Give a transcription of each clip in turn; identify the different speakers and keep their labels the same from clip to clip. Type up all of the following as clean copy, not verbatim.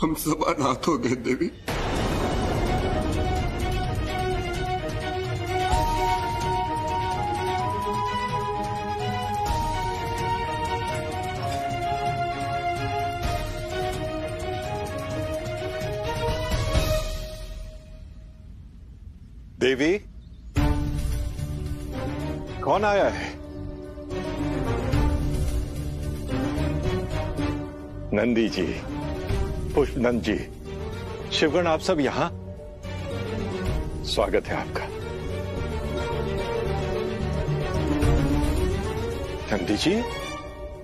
Speaker 1: हम सब अनाथ हो गए देवी।
Speaker 2: देवी, कौन आया है? नंदी जी, पुष्पनंद जी, शिवगण, आप सब यहां? स्वागत है आपका। नंदी जी,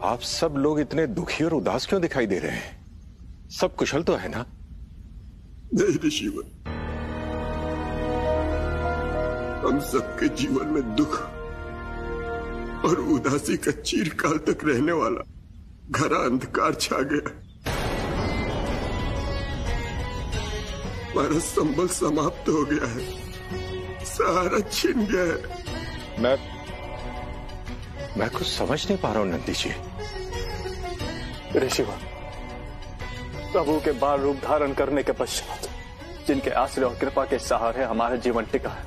Speaker 2: आप सब लोग इतने दुखी और उदास क्यों दिखाई दे रहे हैं? सब कुशल तो है ना?
Speaker 1: नहीं ऋषिवर, हम सबके जीवन में दुख और उदासी का चिरकाल तक रहने वाला घरा अंधकार छा गया। हमारा संबल समाप्त हो गया है, सहारा छिन गया है।
Speaker 2: मैं कुछ समझ नहीं पा रहा हूं नंदी जी।
Speaker 3: ऋषिवर, प्रभु के बाल रूप धारण करने के पश्चात जिनके आश्रय और कृपा के सहारे हमारा जीवन टिका है,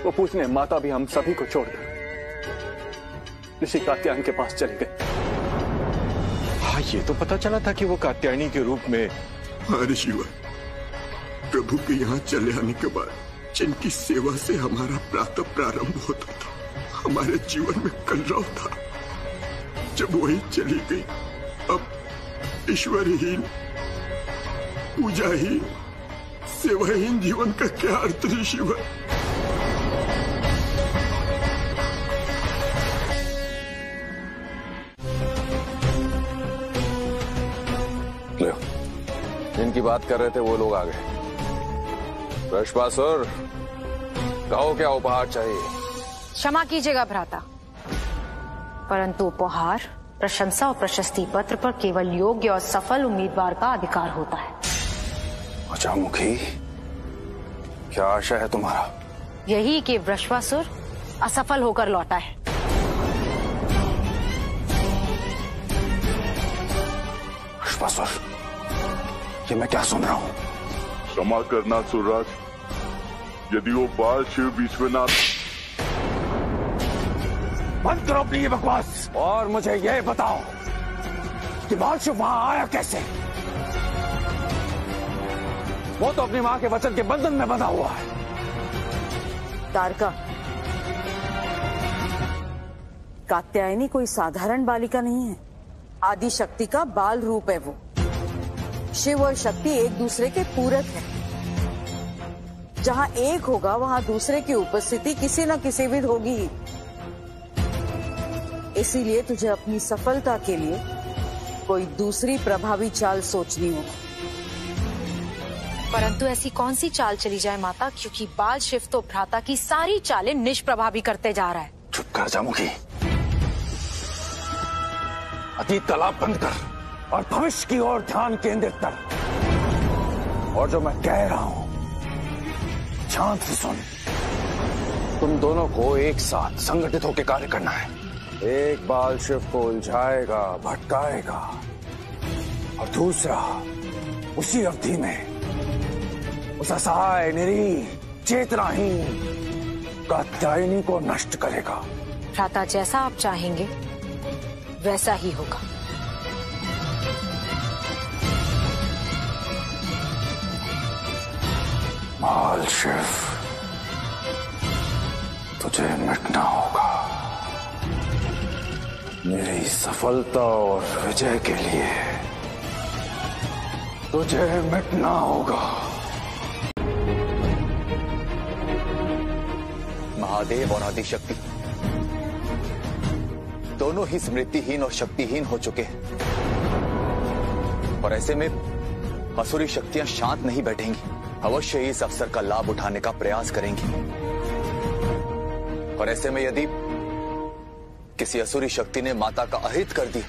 Speaker 3: वो पूछने माता भी हम सभी को छोड़कर ऋषि कात्यायन के पास चले गए।
Speaker 2: हाँ, ये तो पता चला था कि वो कात्यायनी के रूप में।
Speaker 1: हाँ ऋषिवर, प्रभु के यहाँ चले आने के बाद जिनकी सेवा से हमारा प्रातः प्रारंभ होता था, हमारे जीवन में कलरव था, जब वही चली गई, अब ईश्वरहीन, पूजाहीन, सेवाहीन जीवन का क्या अर्थ ऋषिवर?
Speaker 4: जिनकी बात कर रहे थे वो लोग आ गए। वृषभासुर, कहो क्या उपहार चाहिए?
Speaker 5: क्षमा कीजिएगा भ्राता, परंतु उपहार, प्रशंसा और प्रशस्ति पत्र पर केवल योग्य और सफल उम्मीदवार का अधिकार होता है।
Speaker 4: अजामुखी, क्या आशा है तुम्हारा?
Speaker 5: यही कि वृषभासुर असफल होकर लौटा है।
Speaker 4: वृषभासुर, ये मैं क्या सुन रहा हूँ?
Speaker 6: क्षमा करना सुरराज, यदि वो बाल शिव विश्वनाथ।
Speaker 4: बंद करो अपनी ये बकवास और मुझे ये बताओ कि बाल शिव वहां आया कैसे? वो तो अपनी मां के वचन के बंधन में बंधा हुआ है।
Speaker 7: तारका, कात्यायनी कोई साधारण बालिका नहीं है, आदि शक्ति का बाल रूप है वो। शिव और शक्ति एक दूसरे के पूरक है। जहां एक होगा वहां दूसरे की उपस्थिति किसी न किसी विध होगी ही। इसीलिए तुझे अपनी सफलता के लिए कोई दूसरी प्रभावी चाल सोचनी होगी।
Speaker 5: परंतु ऐसी कौन सी चाल चली जाए माता, क्योंकि बाल शिव तो भ्राता की सारी चालें निष्प्रभावी करते जा रहा है।
Speaker 4: चुप कर जामुखी, अतीत का लाभ बंद कर और भविष्य की ओर ध्यान केंद्रित कर। और जो मैं कह रहा हूं ध्यान से सुन। तुम दोनों को एक साथ संगठित होकर कार्य करना है। एक बाल शिव को उलझाएगा, भटकाएगा, और दूसरा उसी अवधि में उस असहाय, निरीह, चेतनाहीन कात्यायनी को नष्ट करेगा।
Speaker 5: भ्राता, जैसा आप चाहेंगे वैसा ही होगा।
Speaker 4: बाल शिव, तुझे मिटना होगा। मेरी सफलता और विजय के लिए तुझे मिटना होगा।
Speaker 3: महादेव और आदिशक्ति दोनों ही स्मृतिहीन और शक्तिहीन हो चुके हैं, और ऐसे में असुरी शक्तियां शांत नहीं बैठेंगी, अवश्य ही इस अवसर का लाभ उठाने का प्रयास करेंगी। और ऐसे में यदि किसी असुरी शक्ति ने माता का अहित कर दी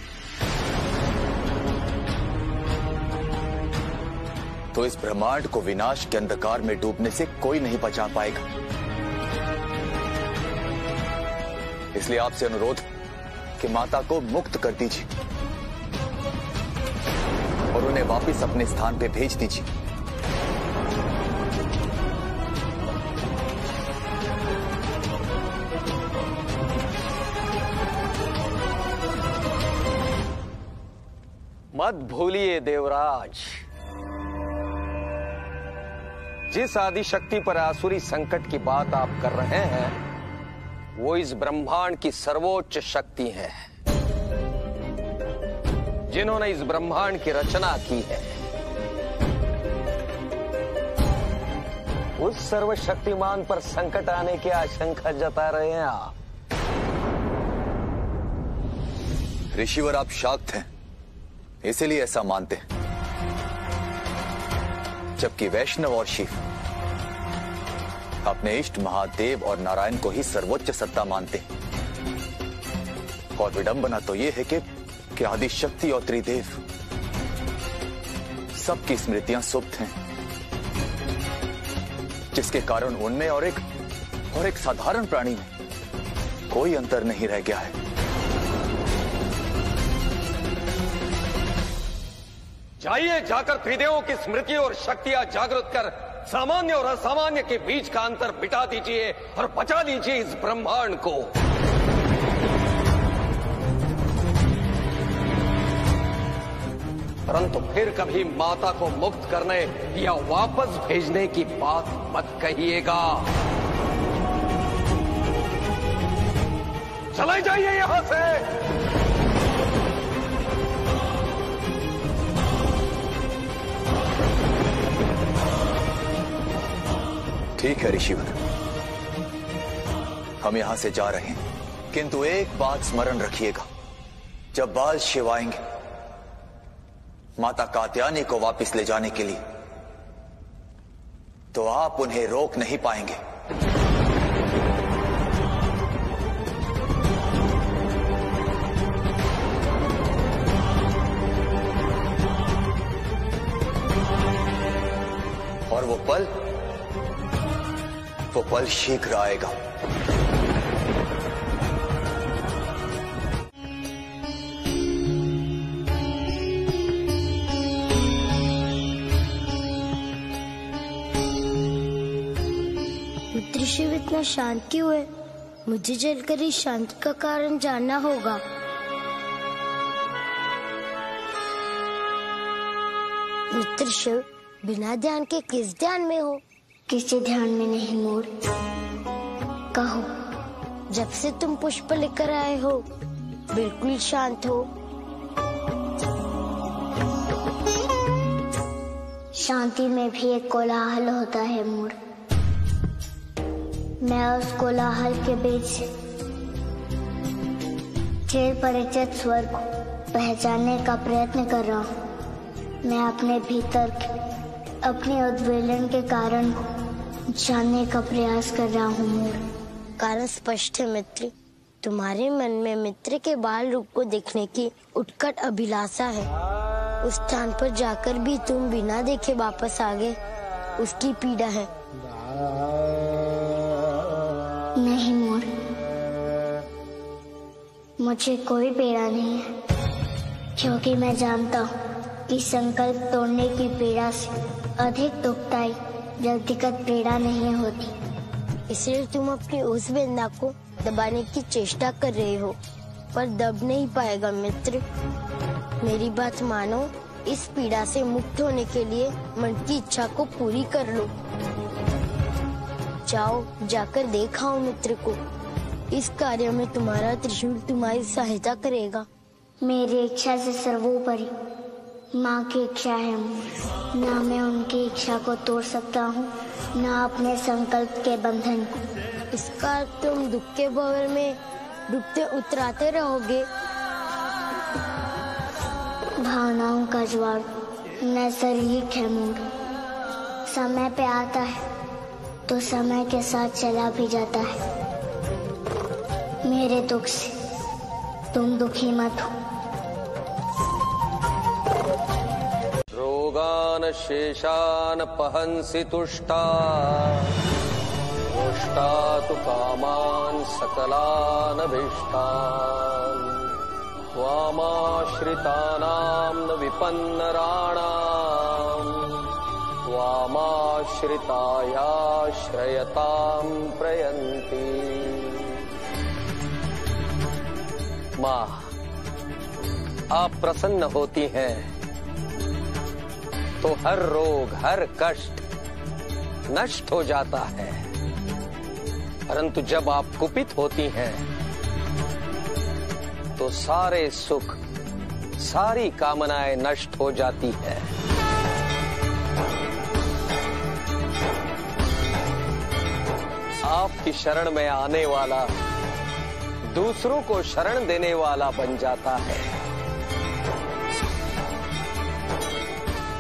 Speaker 3: तो इस ब्रह्मांड को विनाश के अंधकार में डूबने से कोई नहीं बचा पाएगा। इसलिए आपसे अनुरोध कि माता को मुक्त कर दीजिए
Speaker 8: और उन्हें वापस अपने स्थान पे भेज दीजिए।
Speaker 9: मत भूलिए देवराज, जिस आदिशक्ति पर आसुरी संकट की बात आप कर रहे हैं वो इस ब्रह्मांड की सर्वोच्च शक्ति है, जिन्होंने इस ब्रह्मांड की रचना की है। उस सर्वशक्तिमान पर संकट आने की आशंका जता रहे हैं आप।
Speaker 8: ऋषिवर, आप शाक्त हैं, इसीलिए ऐसा मानते हैं, जबकि वैष्णव और शिव अपने इष्ट महादेव और नारायण को ही सर्वोच्च सत्ता मानते हैं। और विडंबना तो यह है कि आदिशक्ति और त्रिदेव सबकी स्मृतियां सुप्त हैं, जिसके कारण उनमें और एक साधारण प्राणी में कोई अंतर नहीं रह गया है।
Speaker 9: जाइए, जाकर त्रिदेवों की स्मृति और शक्तियां जागृत कर सामान्य और असामान्य के बीच का अंतर मिटा दीजिए और बचा लीजिए इस ब्रह्मांड को। परंतु फिर कभी माता को मुक्त करने या वापस भेजने की बात मत कहिएगा। चले जाइए यहां से।
Speaker 8: ठीक है ऋषिवर, हम यहां से जा रहे हैं, किंतु एक बात स्मरण रखिएगा, जब बाल शिव आएंगे माता कात्यायनी को वापस ले जाने के लिए, तो आप उन्हें रोक नहीं पाएंगे। और वो पल शीघ्र आएगा।
Speaker 10: मित्र शिव इतना शांत क्यों है? मुझे जलकर इस शांति का कारण जानना होगा। मित्र शिव, बिना ध्यान के किस ध्यान में हो? किसी ध्यान में नहीं मोर। कहो, जब से तुम पुष्प लेकर आए हो बिल्कुल शांत हो। शांति में भी एक कोलाहल होता है मोर। मैं उस कोलाहल के बीच चिर परिचित स्वर को पहचानने का प्रयत्न कर रहा हूँ। मैं अपने भीतर अपने उद्वेलन के कारण को जानने का प्रयास कर रहा हूँ मोर। कारण स्पष्ट है मित्र, तुम्हारे मन में मित्र के बाल रूप को देखने की उत्कट अभिलाषा है। उस स्थान पर जाकर भी तुम बिना देखे वापस आ गए, उसकी पीड़ा है। नहीं मोर, मुझे कोई पीड़ा नहीं है, क्योंकि मैं जानता हूँ कि संकल्प तोड़ने की पीड़ा से अधिक दुखदायी व्यक्तिगत पीड़ा नहीं होती। इसलिए तुम अपनी उस वेदना को दबाने की चेष्टा कर रहे हो, पर दब नहीं पाएगा मित्र। मेरी बात मानो, इस पीड़ा से मुक्त होने के लिए मन की इच्छा को पूरी कर लो। जाओ, जाकर देखाओ मित्र को। इस कार्य में तुम्हारा त्रिशूल तुम्हारी सहायता करेगा। मेरी इच्छा से सर्वोपरि माँ की इच्छा है। ना मैं उनकी इच्छा को तोड़ सकता हूँ, ना अपने संकल्प के बंधन को। इसका तुम दुख के भंवर में डूबते उतराते रहोगे। भावनाओं का ज्वार नैसर्गिक है मोर। समय पे आता है तो समय के साथ चला भी जाता है। मेरे दुख से तुम दुखी मत हो।
Speaker 9: रोगान शेषान पहंसि तुष्टा, तुष्टा तु कामान सकलान अभीष्टान। त्वामाश्रितानां न विपन्नराणां त्वामाश्रितायाश्रयतां प्रयन्ति। माँ, आप प्रसन्न होती हैं तो हर रोग, हर कष्ट नष्ट हो जाता है, परंतु जब आप कुपित होती हैं तो सारे सुख, सारी कामनाएं नष्ट हो जाती है। आपकी शरण में आने वाला दूसरों को शरण देने वाला बन जाता है।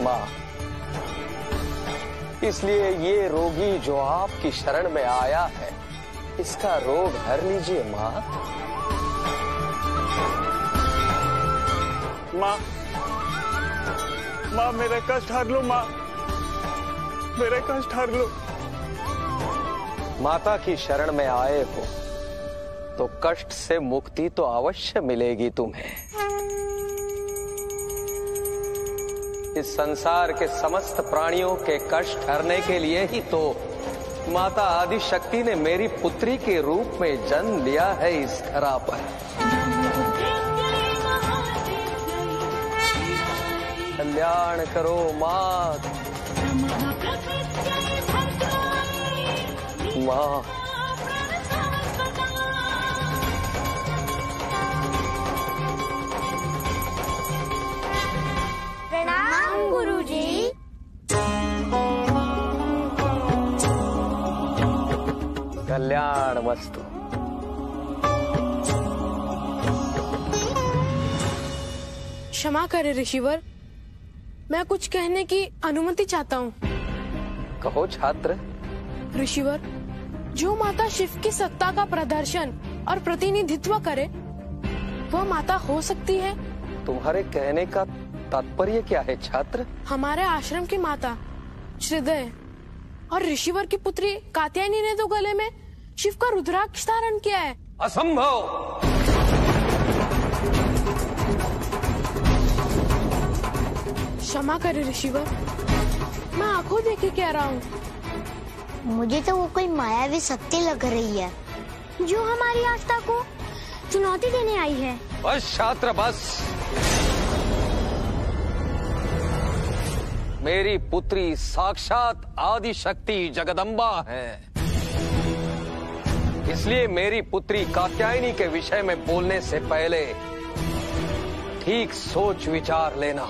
Speaker 9: माँ, इसलिए ये रोगी जो आपकी शरण में आया है, इसका रोग हर लीजिए माँ।
Speaker 3: माँ, माँ मेरे कष्ट हर लो, माँ मेरे कष्ट हर लो।
Speaker 9: माता की शरण में आए हो तो कष्ट से मुक्ति तो अवश्य मिलेगी तुम्हें। इस संसार के समस्त प्राणियों के कष्ट हरने के लिए ही तो माता आदिशक्ति ने मेरी पुत्री के रूप में जन्म लिया है इस धरा पर। कल्याण करो माँ। माँ,
Speaker 10: प्रणाम गुरुजी।
Speaker 9: कल्याण वस्तु।
Speaker 11: क्षमा करें ऋषिवर, मैं कुछ कहने की अनुमति चाहता हूँ।
Speaker 9: कहो छात्र।
Speaker 11: ऋषिवर, जो माता शिव की सत्ता का प्रदर्शन और प्रतिनिधित्व करे, वह माता हो सकती है?
Speaker 9: तुम्हारे कहने का तात्पर्य क्या है छात्र?
Speaker 11: हमारे आश्रम की माता श्रीदय और ऋषिवर की पुत्री कात्यायनी ने तो गले में शिव का रुद्राक्ष धारण किया है।
Speaker 9: असंभव।
Speaker 11: क्षमा करें ऋषिवर, मैं आंखों देख के कह रहा हूँ।
Speaker 10: मुझे तो वो कोई मायावी शक्ति लग रही है जो हमारी आस्था को चुनौती देने आई है।
Speaker 9: बस छात्र बस। मेरी पुत्री साक्षात आदिशक्ति जगदम्बा है, इसलिए मेरी पुत्री कात्यायनी के विषय में बोलने से पहले ठीक सोच विचार लेना।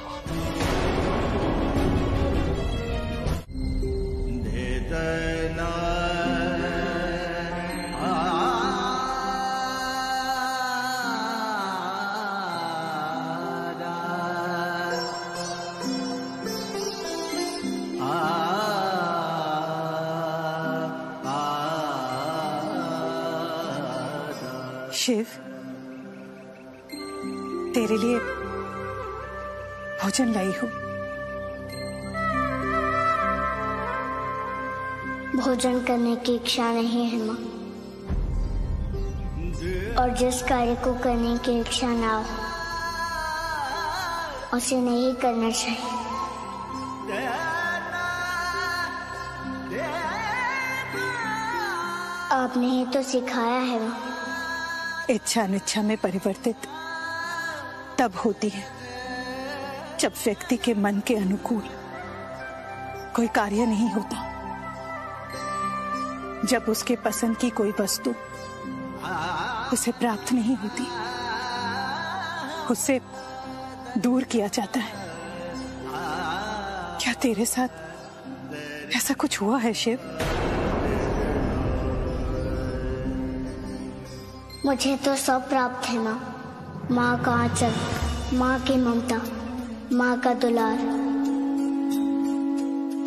Speaker 12: शिव, तेरे लिए भोजन लाई हूँ।
Speaker 10: भोजन करने की इच्छा नहीं है माँ, और जिस कार्य को करने की इच्छा ना हो उसे नहीं करना चाहिए। आपने ही तो सिखाया है माँ।
Speaker 12: इच्छा अनिच्छा में परिवर्तित तब होती है जब व्यक्ति के मन के अनुकूल कोई कार्य नहीं होता, जब उसके पसंद की कोई वस्तु उसे प्राप्त नहीं होती, उससे दूर किया जाता है। क्या तेरे साथ ऐसा कुछ हुआ है शिव?
Speaker 10: मुझे तो सब प्राप्त है माँ। माँ का आंचल, माँ की ममता, माँ का दुलार,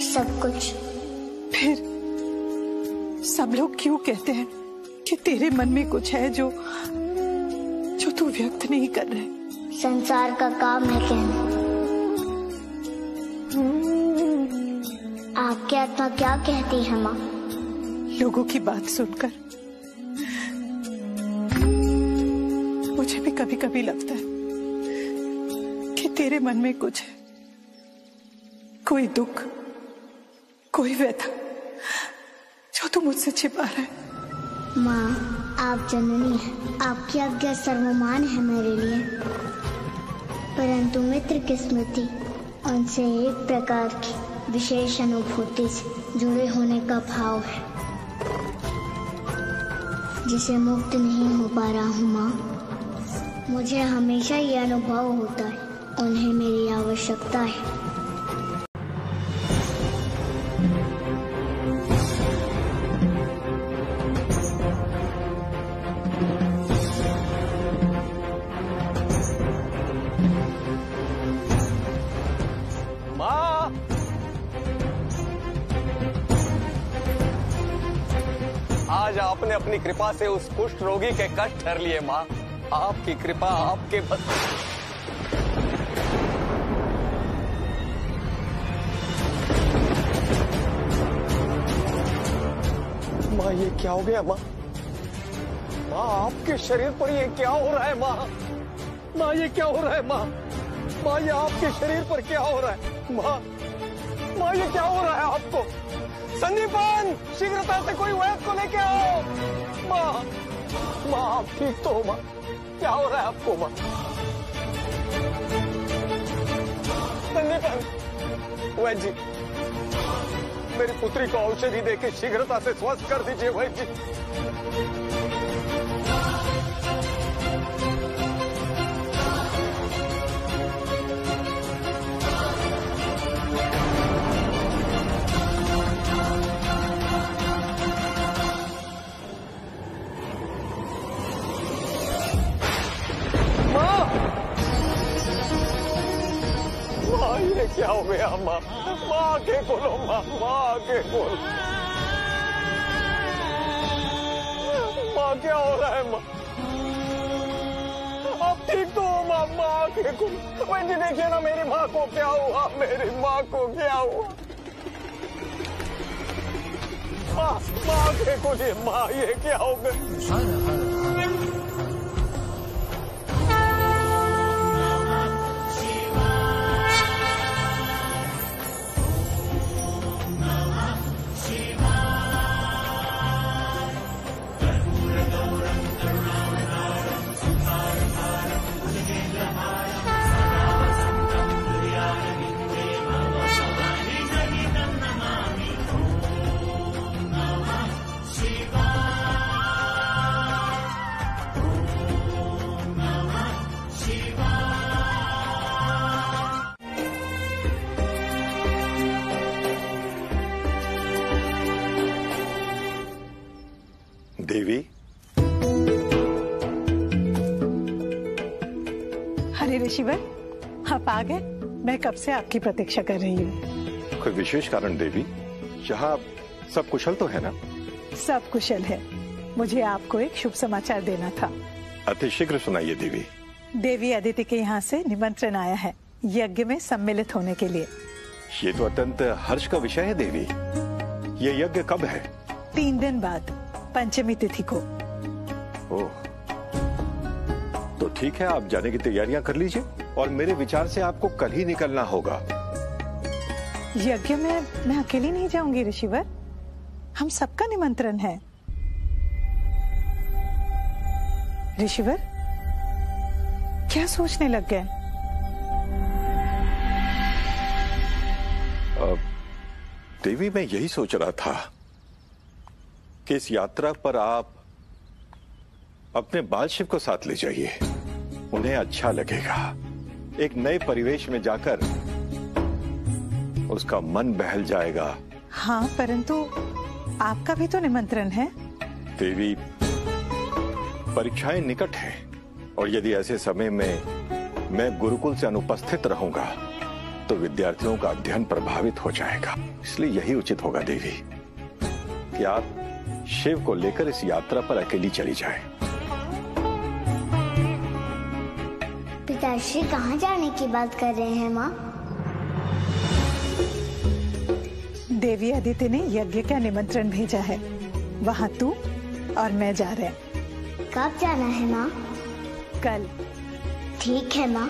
Speaker 10: सब कुछ।
Speaker 12: फिर सब लोग क्यों कहते हैं कि तेरे मन में कुछ है जो तू व्यक्त नहीं कर रहे?
Speaker 10: संसार का काम है कहना। आपकी आत्मा क्या कहती है माँ?
Speaker 12: लोगों की बात सुनकर मुझे भी कभी कभी लगता है तेरे मन में कुछ है, कोई दुख, कोई व्यथा जो तू मुझसे छिपा रहा है।
Speaker 10: माँ, आप जननी हैं, आपकी आज्ञा सर्वमान है मेरे लिए, परंतु मित्र की स्मृति उनसे एक प्रकार की विशेष अनुभूति से जुड़े होने का भाव है, जिसे मुक्त नहीं हो पा रहा हूँ माँ। मुझे हमेशा ये अनुभव होता है, उन्हें मेरी आवश्यकता है।
Speaker 9: माँ, आज आपने अपनी कृपा से उस कुष्ठ रोगी के कष्ट हर लिए माँ। आपकी कृपा, आपके बस। माँ, ये क्या हो गया माँ? माँ, आपके शरीर पर ये क्या हो रहा है माँ? माँ, ये क्या हो रहा है माँ? माँ, ये आपके शरीर पर क्या हो रहा है माँ? माँ, ये क्या हो रहा है आपको? संदीपन, शीघ्रता से कोई वैद्य को लेके आओ। माँ, माँ, आप ठीक तो हो माँ? क्या हो रहा है आपको माँ? संदीपन, वैद्य जी, मेरी पुत्री को औषधि देके शीघ्रता से स्वस्थ कर दीजिए वैद्य जी। ये क्या हो गया माँ? माँ के खोलो माँ, माँ के खोलो। माँ, क्या हो रहा है माँ? आप ठीक तो हो माँ? माँ के खोलो। वैद्य देखिए ना, मेरी माँ को क्या हुआ? मेरी माँ को क्या हुआ? माँ के खोलिए माँ, ये क्या हो गया?
Speaker 2: देवी,
Speaker 12: अरे ऋषिवर, आप आ गए। मैं कब से आपकी प्रतीक्षा कर रही हूँ।
Speaker 2: कोई विशेष कारण देवी? यहाँ सब कुशल तो है ना?
Speaker 12: सब कुशल है। मुझे आपको एक शुभ समाचार देना था।
Speaker 2: अति शीघ्र सुनाइए देवी।
Speaker 12: देवी अदिति के यहाँ से निमंत्रण आया है यज्ञ में सम्मिलित होने के लिए।
Speaker 2: ये तो अत्यंत हर्ष का विषय है देवी। ये यज्ञ कब है?
Speaker 12: 3 दिन बाद, पंचमी तिथि को।
Speaker 2: ओह, तो ठीक है, आप जाने की तैयारियां कर लीजिए और मेरे विचार से आपको कल ही निकलना होगा।
Speaker 12: यज्ञ में मैं अकेली नहीं जाऊंगी ऋषिवर, हम सबका निमंत्रण है। ऋषिवर, क्या सोचने लग गए?
Speaker 2: देवी, मैं यही सोच रहा था कि इस यात्रा पर आप अपने बाल शिव को साथ ले जाइए। उन्हें अच्छा लगेगा। एक नए परिवेश में जाकर उसका मन बहल जाएगा।
Speaker 12: हाँ, परंतु आपका भी तो निमंत्रण है।
Speaker 2: देवी, परीक्षाएं निकट हैं और यदि ऐसे समय में मैं गुरुकुल से अनुपस्थित रहूंगा तो विद्यार्थियों का अध्ययन प्रभावित हो जाएगा। इसलिए यही उचित होगा देवी कि आप शिव को लेकर इस यात्रा पर अकेली चली जाएं।
Speaker 10: पिताश्री कहाँ जाने की बात कर रहे हैं माँ?
Speaker 12: देवी अदिति ने यज्ञ का निमंत्रण भेजा है। वहाँ तू और मैं जा रहे हैं।
Speaker 10: कब जाना है माँ?
Speaker 12: कल।
Speaker 10: ठीक है माँ,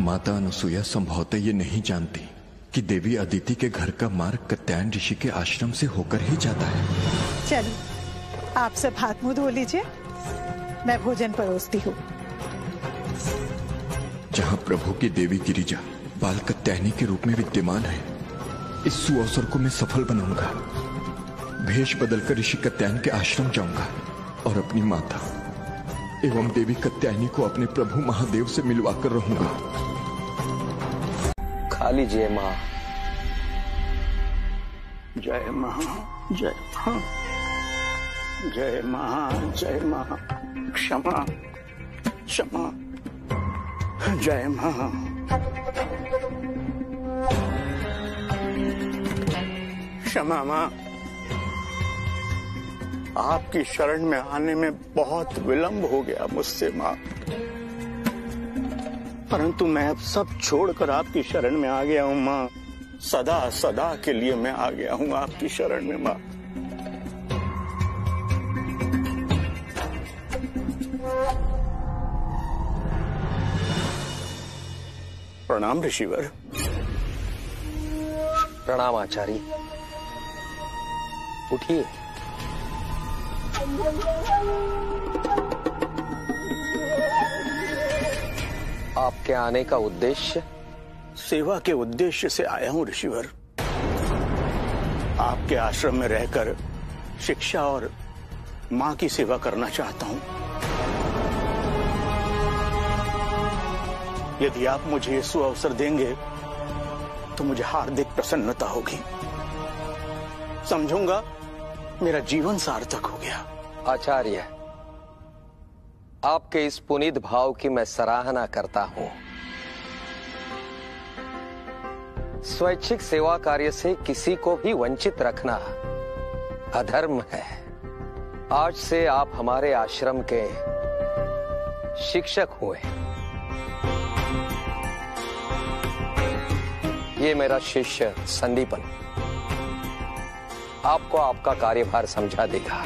Speaker 1: माता अनसुईया संभवतः ये नहीं जानती कि देवी अदिति के घर का मार्ग कात्यायन ऋषि के आश्रम से होकर ही जाता है।
Speaker 12: चलो आप सब हाथ मुंह धो लीजिए, मैं भोजन परोसती हूँ।
Speaker 1: जहाँ प्रभु की देवी गिरिजा बाल कात्यायनी के रूप में विद्यमान है, इस सुअवसर को मैं सफल बनाऊंगा। भेष बदलकर ऋषि कात्यायन के आश्रम जाऊंगा और अपनी माता एवं देवी कात्यायनी को अपने प्रभु महादेव से मिलवाकर रहूंगा।
Speaker 9: खा लीजिए माँ।
Speaker 13: जय माँ, जय माँ, जय माँ, जय माँ, क्षमा क्षमा, जय माँ। क्षमा माँ, आपकी शरण में आने में बहुत विलंब हो गया मुझसे माँ, परंतु मैं अब सब छोड़कर आपकी शरण में आ गया हूँ माँ। सदा सदा के लिए मैं आ गया हूँ आपकी शरण में माँ। प्रणाम ऋषिवर।
Speaker 9: प्रणाम आचार्य। उठिए। आपके आने का उद्देश्य?
Speaker 13: सेवा के उद्देश्य से आया हूं ऋषिवर। आपके आश्रम में रहकर शिक्षा और मां की सेवा करना चाहता हूं। यदि आप मुझे ये सुअवसर देंगे तो मुझे हार्दिक प्रसन्नता होगी। समझूंगा मेरा जीवन सार्थक हो गया।
Speaker 9: आचार्य, आपके इस पुनीत भाव की मैं सराहना करता हूं। स्वैच्छिक सेवा कार्य से किसी को भी वंचित रखना अधर्म है। आज से आप हमारे आश्रम के शिक्षक हुए। ये मेरा शिष्य संदीपन आपको आपका कार्यभार समझा देगा।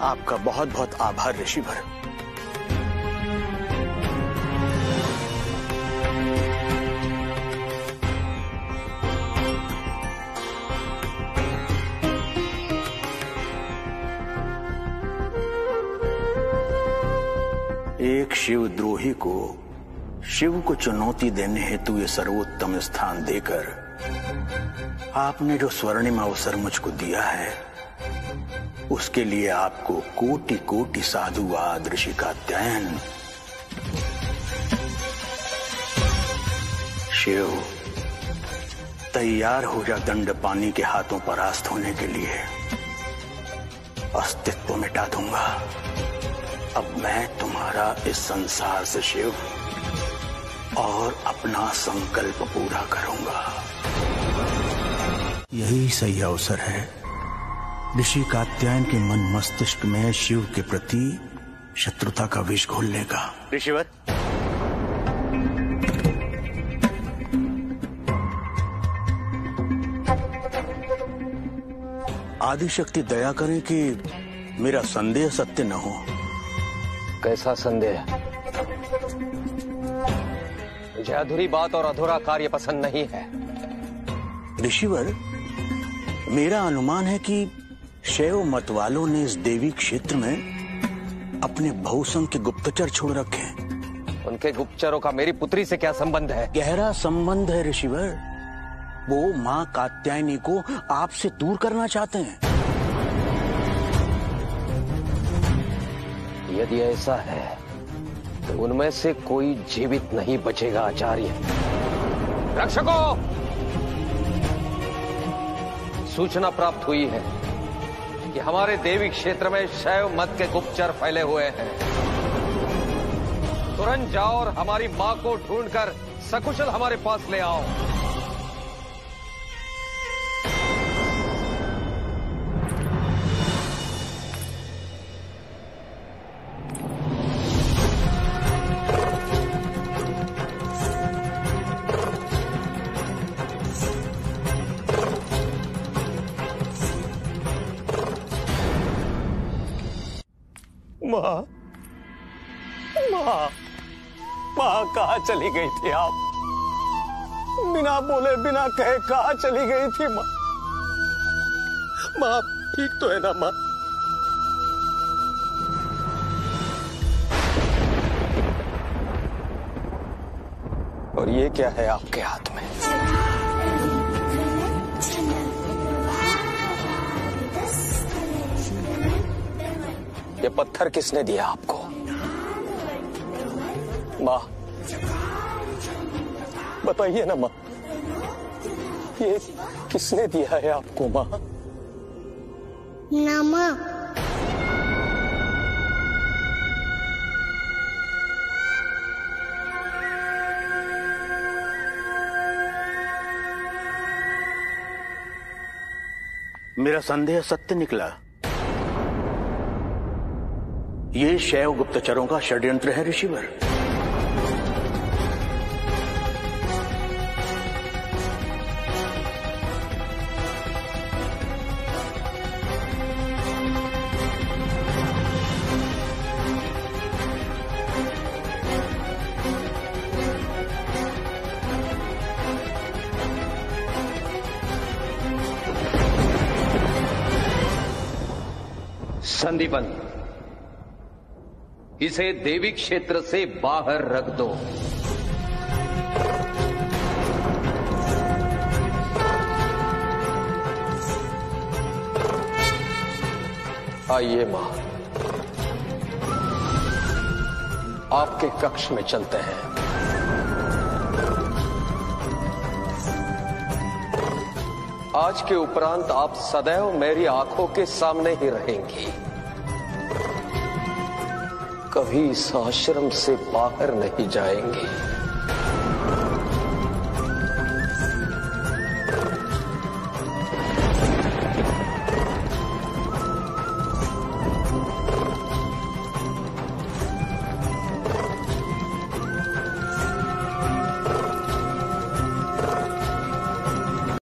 Speaker 13: आपका बहुत बहुत आभार ऋषिवर। एक शिवद्रोही को शिव को चुनौती देने हेतु ये सर्वोत्तम स्थान देकर आपने जो स्वर्णिम अवसर मुझको दिया है, उसके लिए आपको कोटि कोटि साधुवाद ऋषि कात्यायन। शिव, तैयार हो जा दंड पानी के हाथों परास्त होने के लिए। अस्तित्व मिटा दूंगा। अब मैं तुम्हारा इस संसार से शिव और अपना संकल्प पूरा करूंगा। यही सही अवसर है ऋषि कात्यायन के मन मस्तिष्क में शिव के प्रति शत्रुता का विष घोलने का। ऋषिवर, आदिशक्ति दया करें कि मेरा संदेह सत्य न हो।
Speaker 9: कैसा संदेह? मुझे अधूरी बात और अधूरा कार्य पसंद नहीं है।
Speaker 13: ऋषिवर, मेरा अनुमान है कि शैव मत वालों ने इस देवी क्षेत्र में अपने बहुसंख्य के गुप्तचर छोड़ रखे हैं।
Speaker 9: उनके गुप्तचरों का मेरी पुत्री से क्या संबंध है?
Speaker 13: गहरा संबंध है ऋषिवर। वो मां कात्यायनी को आपसे दूर करना चाहते हैं।
Speaker 9: यदि ऐसा है तो उनमें से कोई जीवित नहीं बचेगा आचार्य। रक्षकों, सूचना प्राप्त हुई है कि हमारे देवी क्षेत्र में शैव मत के गुप्तचर फैले हुए हैं। तुरंत जाओ और हमारी मां को ढूंढकर सकुशल हमारे पास ले आओ।
Speaker 13: मां, मां,
Speaker 9: मां कहां चली गई थी आप? बिना बोले बिना कहे कहां चली गई थी मां? मां ठीक तो है ना मां? और ये क्या है आपके हाथ में? ये पत्थर किसने दिया आपको? मां बताइए ना मां, ये किसने दिया है आपको मां?
Speaker 10: ना मां।
Speaker 13: मेरा संदेह सत्य निकला। ये शैव गुप्तचरों का षड्यंत्र है ऋषिवर।
Speaker 9: संदीपन, इसे देवी क्षेत्र से बाहर रख दो। आइए मां, आपके कक्ष में चलते हैं। आज के उपरांत आप सदैव मेरी आंखों के सामने ही रहेंगी, कभी इस आश्रम से बाहर नहीं जाएंगी।